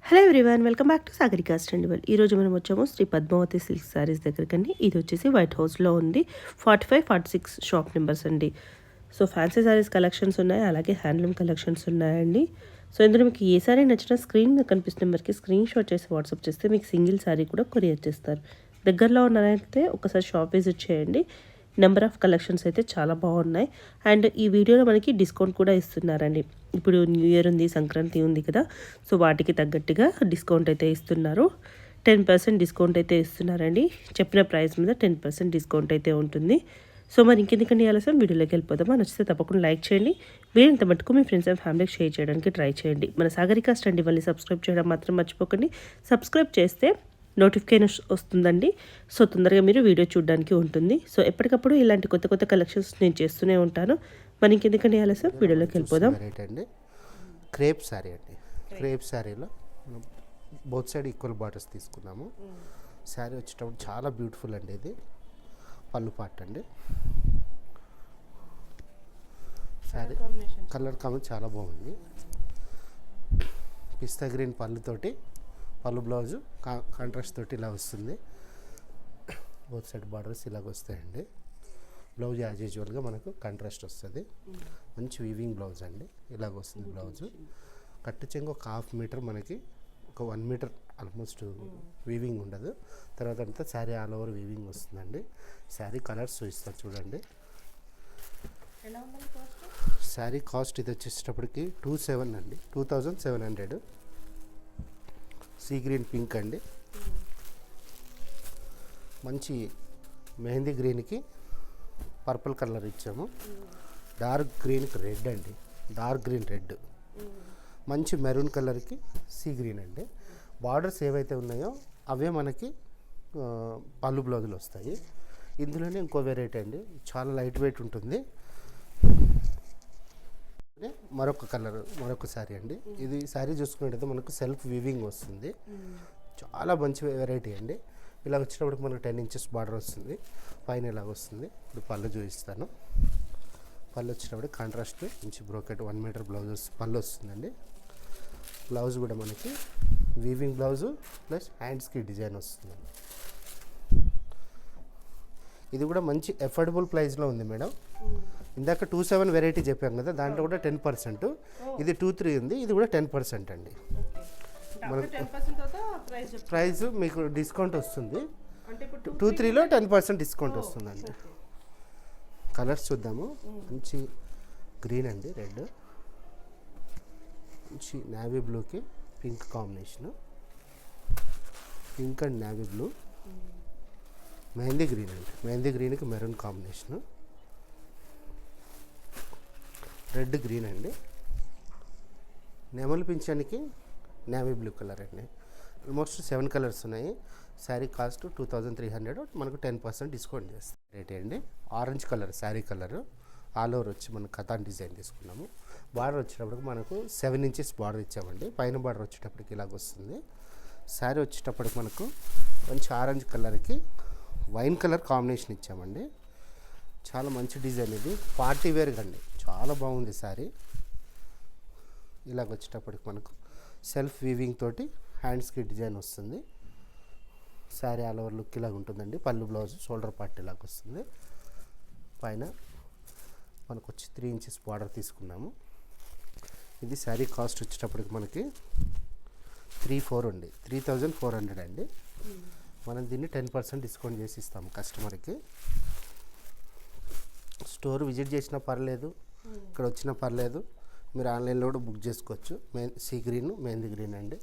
Hello everyone, welcome back to Sagarika స్టాండిబుల్. ఈరోజు మనం వచ్చాము శ్రీ పద్మావతి సిల్క్ శారీస్ దగ్గరకండి. ఇది వచ్చేసి వైట్ హౌస్లో ఉంది. 45-46 షాప్ నెంబర్స్ అండి. సో ఫ్యాన్సీ శారీస్ కలెక్షన్స్ ఉన్నాయి, అలాగే హ్యాండ్లూమ్ కలెక్షన్స్ ఉన్నాయండి. సో ఇందులో మీకు ఏ శారీ నచ్చినా స్క్రీన్ మీద కనిపిస్తున్న నెంబర్కి స్క్రీన్ షాట్ చేసి వాట్సాప్ చేస్తే మీకు సింగిల్ శారీ కూడా కొరియర్ చేస్తారు. దగ్గరలో ఉన్నారైతే ఒకసారి షాప్ విజిట్ చేయండి. నెంబర్ ఆఫ్ కలెక్షన్స్ అయితే చాలా బాగున్నాయి. అండ్ ఈ వీడియోలో మనకి డిస్కౌంట్ కూడా ఇస్తున్నారండి. ఇప్పుడు న్యూ ఇయర్ ఉంది, సంక్రాంతి ఉంది కదా, సో వాటికి తగ్గట్టుగా డిస్కౌంట్ అయితే ఇస్తున్నారు. 10% డిస్కౌంట్ అయితే ఇస్తున్నారండి. చెప్పిన ప్రైస్ మీద 10% డిస్కౌంట్ అయితే ఉంటుంది. సో మరి ఇంకెందుకండి ఆలస్యం, వీడియోలోకి వెళ్ళిపోదామా? నచ్చితే తప్పకుండా లైక్ చేయండి. వీరంత మటుకు మీ ఫ్రెండ్స్ అండ్ ఫ్యామిలీకి షేర్ చేయడానికి ట్రై చేయండి. మన సాగరికా స్టాండిబుల్ని సబ్స్క్రైబ్ చేయడం మాత్రం మర్చిపోకండి. సబ్స్క్రైబ్ చేస్తే నోటిఫికేషన్ వస్తుందండి. సో తొందరగా మీరు వీడియో చూడడానికి ఉంటుంది. సో ఎప్పటికప్పుడు ఇలాంటి కొత్త కొత్త కలెక్షన్స్ నేను చేస్తూనే ఉంటాను. మరి ఇంకెందుకండి ఆలస్యం, వీడియోలోకి వెళ్ళిపోదాం. క్రేప్ శారీ అండి. క్రేప్ శారీలో బోత్ సైడ్ ఈక్వల్ బార్డర్స్ తీసుకున్నాము. శారీ వచ్చేటప్పుడు చాలా బ్యూటిఫుల్ అండి. ఇది పళ్ళు పార్ట్ అండి. శారీ కలర్ కాంబినేషన్ చాలా బాగుంది. పిస్తా గ్రీన్ పళ్ళుతోటి, పళ్ళు బ్లౌజు కాంట్రాస్ట్ తోటి ఇలా వస్తుంది. బోత్ సైడ్ బార్డర్స్ ఇలాగ వస్తాయండి. బ్లౌజ్ యాజ్ యూజువల్గా మనకు కాంట్రాస్ట్ వస్తుంది. మంచి వీవింగ్ బ్లౌజ్ అండి. ఇలాగ వస్తుంది బ్లౌజు. కట్టు చెంగు ఒక 1/2 మీటర్, మనకి ఒక 1 మీటర్ ఆల్మోస్ట్ వీవింగ్ ఉండదు. తర్వాత అంతా శారీ ఆల్ ఓవర్ వీవింగ్ వస్తుందండి. శారీ కలర్స్ చూపిస్తారు చూడండి. శారీ కాస్ట్ ఇది వచ్చేటప్పటికి 27 అండి, 2700. సీ గ్రీన్ పింక్ అండి. మంచి మెహందీ గ్రీన్కి పర్పుల్ కలర్ ఇచ్చాము. డార్క్ గ్రీన్కి రెడ్ అండి, డార్క్ గ్రీన్ రెడ్. మంచి మెరూన్ కలర్కి సీ గ్రీన్ అండి. బార్డర్స్ ఏవైతే ఉన్నాయో అవే మనకి పళ్ళు బ్లౌజులు వస్తాయి. ఇందులోనే ఇంకో వెరైటీ అండి, చాలా లైట్ వెయిట్ ఉంటుంది. మరొక కలర్, మరొక శారీ అండి. ఇది శారీ చూసుకున్నట్టయితే మనకు సెల్ఫ్ వీవింగ్ వస్తుంది. చాలా మంచి వెరైటీ అండి. ఇలా వచ్చినప్పుడు మనకు 10 ఇంచెస్ బార్డర్ వస్తుంది. పైన ఇలాగ వస్తుంది. ఇప్పుడు పళ్ళు చూపిస్తాను. పళ్ళు వచ్చినప్పుడు కాంట్రాస్ట్ మంచి బ్రోకెట్ 1 మీటర్ బ్లౌజ్ పళ్ళు వస్తుందండి. బ్లౌజ్ కూడా మనకి వీవింగ్ బ్లౌజు ప్లస్ హ్యాండ్స్కి డిజైన్ వస్తుందండి. ఇది కూడా మంచి ఎఫోర్డబుల్ ప్రైస్లో ఉంది మేడం. ఇందాక 27 వెరైటీ చెప్పాం కదా, దాంట్లో కూడా 10%. ఇది 23 ఉంది, ఇది కూడా 10% అండి. మనకు ప్రైస్ మీకు డిస్కౌంట్ వస్తుంది. 23లో 10% డిస్కౌంట్ వస్తుందండి. కలర్స్ చూద్దాము. మంచి గ్రీన్ అండి, రెడ్, మంచి నేవీ బ్లూకి pink combination, pink and navy blue. Mehndi green అండి, మెహందీ గ్రీన్కి మెరూన్ కాంబినేషను, రెడ్ గ్రీన్ అండి, నెమలి పింఛన్కి నేవీ బ్లూ కలర్ అండి. ఆల్మోస్ట్ 7 కలర్స్ ఉన్నాయి. శారీ కాస్ట్ 2300, మనకు 10% డిస్కౌంట్ చేస్తాం. రేట్ అండి. Orange colour sari colour, all over వచ్చి మనం కథాన్ డిజైన్ తీసుకున్నాము. బార్డర్ వచ్చేటప్పటికి మనకు 7 ఇంచెస్ బార్డర్ ఇచ్చామండి. పైన బార్డర్ వచ్చేటప్పటికి ఇలాగ వస్తుంది. శారీ వచ్చేటప్పటికి మనకు మంచి ఆరెంజ్ కలర్కి వైన్ కలర్ కాంబినేషన్ ఇచ్చామండి. చాలా మంచి డిజైన్ ఇది, పార్టీ వేర్గా అండి. చాలా బాగుంది శారీ. ఇలాగ వచ్చేటప్పటికి మనకు సెల్ఫ్ వీవింగ్ తోటి హ్యాండ్స్కి డిజైన్ వస్తుంది. శారీ ఆల్ ఓవర్ లుక్ ఇలాగ ఉంటుందండి. పళ్ళు బ్లౌజ్ షోల్డర్ పార్ట్ ఇలాగ వస్తుంది. పైన మనకు వచ్చి 3 ఇంచెస్ బార్డర్ తీసుకున్నాము. ఇది శారీ కాస్ట్ వచ్చేటప్పటికి మనకి 34 అండి, 3400 అండి. మనం దీన్ని 10% డిస్కౌంట్ చేసి ఇస్తాము కస్టమర్కి. స్టోర్ విజిట్ చేసినా పర్లేదు, ఇక్కడ వచ్చినా పర్లేదు, మీరు ఆన్లైన్లో కూడా బుక్ చేసుకోవచ్చు. సీ గ్రీన్, మెహందీ గ్రీన్ అండి.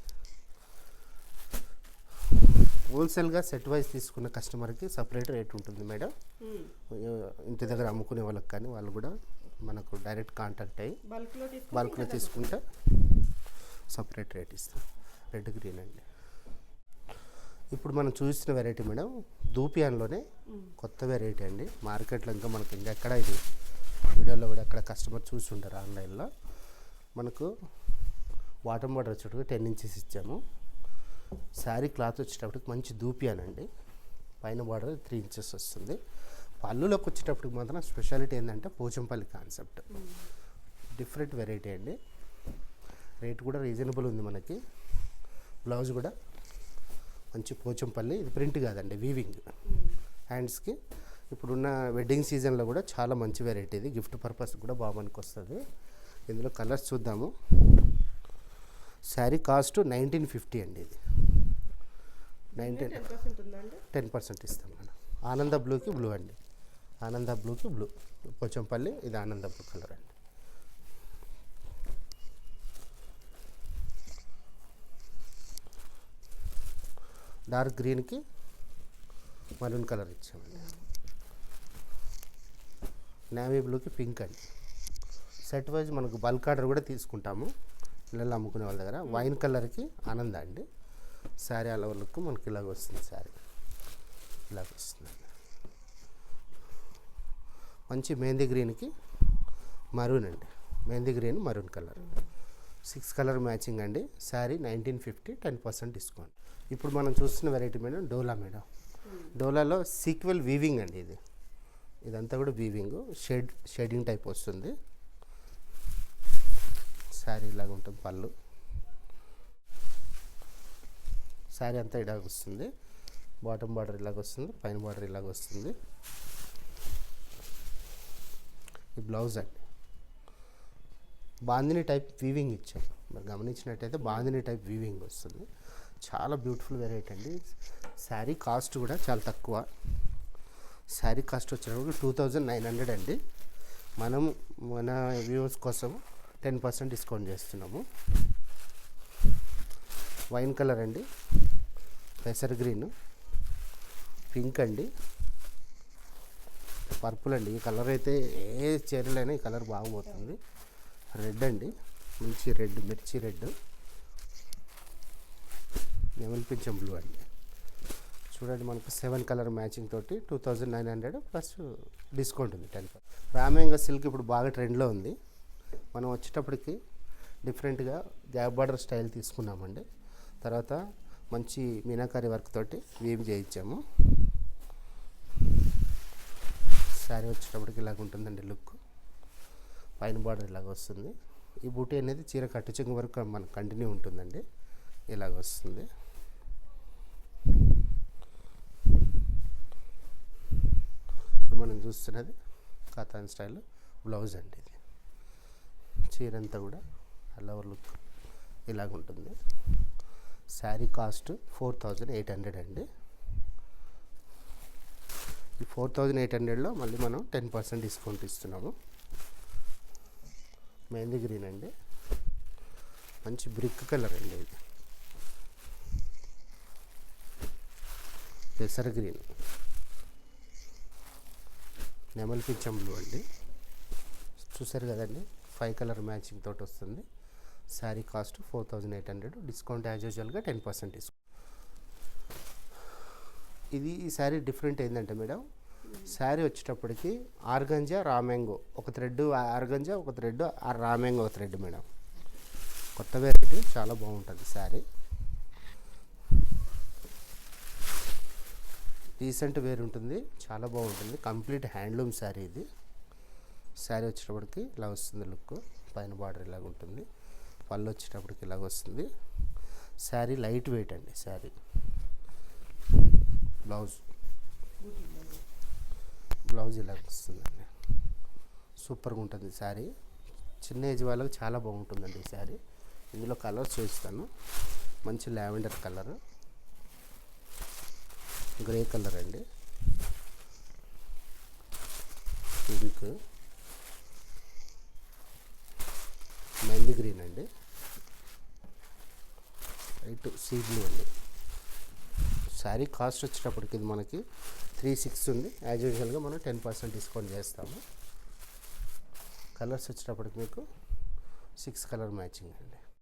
హోల్సేల్గా సెట్ వైజ్ తీసుకున్న కస్టమర్కి సపరేట్ రేట్ ఉంటుంది మేడం. ఇంటి దగ్గర అమ్ముకునే వాళ్ళకి కానీ వాళ్ళు కూడా మనకు డైరెక్ట్ కాంటాక్ట్ అయ్యి బల్క్లో తీసుకుంటే సపరేట్ రేట్ ఇస్తాం. రెడ్ గ్రీన్ అండి. ఇప్పుడు మనం చూసిన వెరైటీ మేడం దూపియాన్లోనే కొత్త వెరైటీ అండి. మార్కెట్లో ఇంకా మనకు ఇంకెక్కడ ఇది వీడియోలో కూడా ఎక్కడ కస్టమర్ చూస్తుంటారు ఆన్లైన్లో. మనకు బాటమ్ బార్డర్ వచ్చేటప్పుడు 10 ఇంచెస్ ఇచ్చాము. శారీ క్లాత్ వచ్చేటప్పటికి మంచి దూపియాన్ అండి. పైన బార్డర్ 3 ఇంచెస్ వస్తుంది. పళ్ళులోకి వచ్చేటప్పటికి మాత్రం స్పెషాలిటీ ఏంటంటే పోచంపల్లి కాన్సెప్ట్. డిఫరెంట్ వెరైటీ అండి. రేట్ కూడా రీజనబుల్ ఉంది మనకి. బ్లౌజ్ కూడా మంచి పోచంపల్లి, ఇది ప్రింట్ కాదండి, వీవింగ్ హ్యాండ్స్కి. ఇప్పుడున్న వెడ్డింగ్ సీజన్లో కూడా చాలా మంచి వెరైటీ, ఇది గిఫ్ట్ పర్పస్ కూడా బాగా మనకు వస్తుంది. ఇందులో కలర్స్ చూద్దాము. శారీ కాస్ట్ 1950 అండి. ఇది 10% ఇస్తాం మనం. ఆనంద బ్లూకి బ్లూ అండి, ఆనంద బ్లూకి బ్లూ, పోచంపల్లి, ఇది ఆనంద బ్లూ కలర్ అండి. డార్క్ గ్రీన్కి మరూన్ కలర్ ఇచ్చామండి. నేవీ బ్లూకి పింక్ అండి. సెట్ వైజ్ మనకు బల్క్ ఆర్డర్ కూడా తీసుకుంటాము ఇళ్ళల్లో అమ్ముకునే వాళ్ళ దగ్గర. వైన్ కలర్కి ఆనంద అండి. శారీ అలా లుక్ మనకి ఇలాగ వస్తుంది, శారీ ఇలాగ వస్తుందండి. మంచి మెహందీ గ్రీన్కి మరూన్ అండి, mehndi green maroon colour, 6 colour matching అండి. శారీ 1950, 10% డిస్కౌంట్. ఇప్పుడు మనం చూస్తున్న వెరైటీ మేడం డోలా మేడం. డోలాలో సీక్వెల్ వీవింగ్ అండి. ఇదంతా కూడా వీవింగ్, షేడింగ్ టైప్ వస్తుంది. శారీ ఇలాగ ఉంటుంది, పళ్ళు, శారీ అంతా ఇలాగ వస్తుంది. బాటమ్ బార్డర్ ఇలాగ వస్తుంది, పైన బార్డర్ ఇలాగ వస్తుంది. ఈ బ్లౌజ్ అండి, బాందిని టైప్ వీవింగ్ ఇచ్చాం. మరి గమనించినట్టయితే బాందిని టైప్ వీవింగ్ వస్తుంది. చాలా బ్యూటిఫుల్ వెరైటీ అండి. శారీ కాస్ట్ కూడా చాలా తక్కువ. శారీ కాస్ట్ వచ్చినప్పుడు 2900 అండి. మనం మన వ్యూవర్స్ కోసం 10% డిస్కౌంట్ చేస్తున్నాము. వైన్ కలర్ అండి, పెసర్ గ్రీన్, పింక్ అండి, పర్పుల్ అండి. ఈ కలర్ అయితే ఏ చీరలైనా ఈ కలర్ బాగుపోతుంది. రెడ్ అండి, మంచి రెడ్, మిర్చి రెడ్, నెమలి పింఛం బ్లూ అండి. చూడండి, మనకు 7 కలర్ మ్యాచింగ్ తోటి 2900 ప్లస్ డిస్కౌంట్ ఉంది 10%. రామేంగ సిల్క్ ఇప్పుడు బాగా ట్రెండ్లో ఉంది. మనం వచ్చేటప్పటికి డిఫరెంట్గా గ్యాప్ బార్డర్ స్టైల్ తీసుకున్నామండి. తర్వాత మంచి మీనాకారి వర్క్ తోటి వీవ్ చేయించాము. శారీ వచ్చేటప్పటికి ఇలాగ ఉంటుందండి లుక్, పైన బార్డర్ ఇలాగ వస్తుంది. ఈ బూటీ అనేది చీర కట్టు చెంగు వరకు మనకు కంటిన్యూ ఉంటుందండి, ఇలాగ వస్తుంది. మనం చూస్తున్నది కాతాన్ స్టైల్ బ్లౌజ్ అండి. ఇది చీర అంతా కూడా అల్లవర్ లుక్ ఇలాగ ఉంటుంది. శారీ కాస్ట్ 4800 అండి. ఈ 4800లో మళ్ళీ మనం 10% డిస్కౌంట్ ఇస్తున్నాము. మెహందీ గ్రీన్ అండి, మంచి బ్రిక్ కలర్ అండి. ఇది పెసర్ గ్రీన్, నెమలి పింఛం బ్లూ అండి. చూసారు కదండి, 5 కలర్ మ్యాచింగ్ తోటి వస్తుంది. శారీ కాస్ట్ 4800, డిస్కౌంట్ యాజ్ యూజువల్గా 10% డిస్కౌంట్. ఈ శారీ డిఫరెంట్ ఏంటంటే మేడం, శారీ వచ్చేటప్పటికి ఆర్గంజా రామ్యాంగో ఒక థ్రెడ్, ఆర్గంజా ఒక థ్రెడ్, రామ్యాంగో ఒక థ్రెడ్ మేడం. కొత్త వెరైటీ, చాలా బాగుంటుంది శారీ. డీసెంట్ వేర్ ఉంటుంది, చాలా బాగుంటుంది. కంప్లీట్ హ్యాండ్లూమ్ శారీ ఇది. శారీ వచ్చేటప్పటికి ఇలా వస్తుంది లుక్, పైన బార్డర్ ఇలాగ ఉంటుంది, పళ్ళు వచ్చేటప్పటికి ఇలాగ వస్తుంది. శారీ లైట్ వెయిట్ అండి. శారీ బ్లౌజ్ ఇలాగ వస్తుందండి, సూపర్గా ఉంటుంది శారీ. చిన్న ఏజ్ వాళ్ళకి చాలా బాగుంటుందండి ఈ శారీ. ఇందులో కలర్స్ చూస్తాను. మంచి లావెండర్ కలర్, గ్రే కలర్ అండి, పింక్, మెహందీ గ్రీన్ అండి, వైట్ సీ బ్లూ అండి. శారీ కాస్ట్ వచ్చేటప్పటికి ఇది మనకి 360 ఉంది. యాజ్ యూజువల్గా మనం 10% డిస్కౌంట్ చేస్తాము. కలర్స్ వచ్చేటప్పటికి మీకు 6 కలర్ మ్యాచింగ్ అండి.